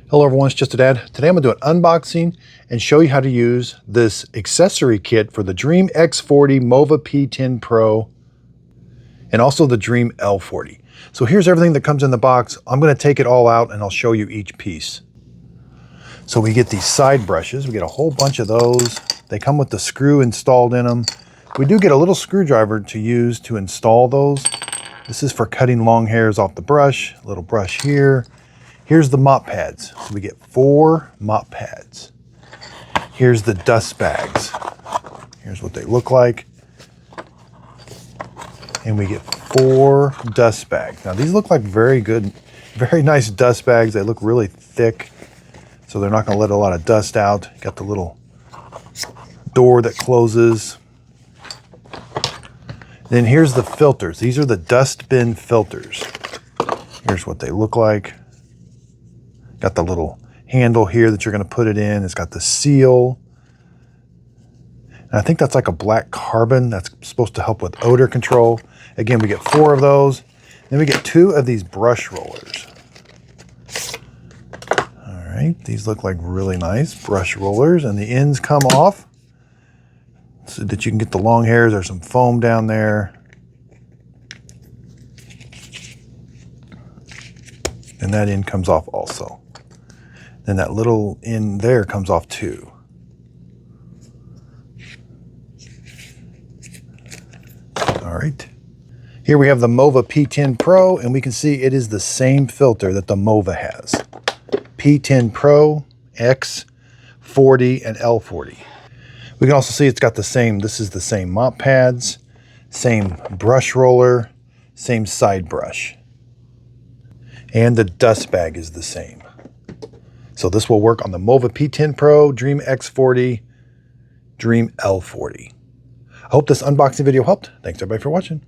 Hello everyone, it's Just a Dad. Today I'm going to do an unboxing and show you how to use this accessory kit for the Dreame X40 Mova P10 Pro and also the Dreame L40. So here's everything that comes in the box. I'm going to take it all out and I'll show you each piece. So we get these side brushes. We get a whole bunch of those. They come with the screw installed in them. We do get a little screwdriver to use to install those. This is for cutting long hairs off the brush. A little brush here. Here's the mop pads. So we get 4 mop pads. Here's the dust bags. Here's what they look like. And we get 4 dust bags. Now these look like very good, very nice dust bags. They look really thick, so they're not gonna let a lot of dust out. Got the little door that closes. Then here's the filters. These are the dust bin filters. Here's what they look like. Got the little handle here that you're going to put it in. It's got the seal. And I think that's like a black carbon that's supposed to help with odor control. Again, we get 4 of those. Then we get 2 of these brush rollers. All right, these look like really nice brush rollers, and the ends come off so that you can get the long hairs. There's some foam down there. And that end comes off also. Then that little end there comes off too. All right. Here we have the Mova P10 Pro, and we can see it is the same filter that the Mova has. P10 Pro, X40, and L40. We can also see it's got the same, this is the same mop pads, same brush roller, same side brush. And the dust bag is the same. So this will work on the Mova P10 Pro, Dreame X40, Dreame L40. I hope this unboxing video helped. Thanks everybody for watching.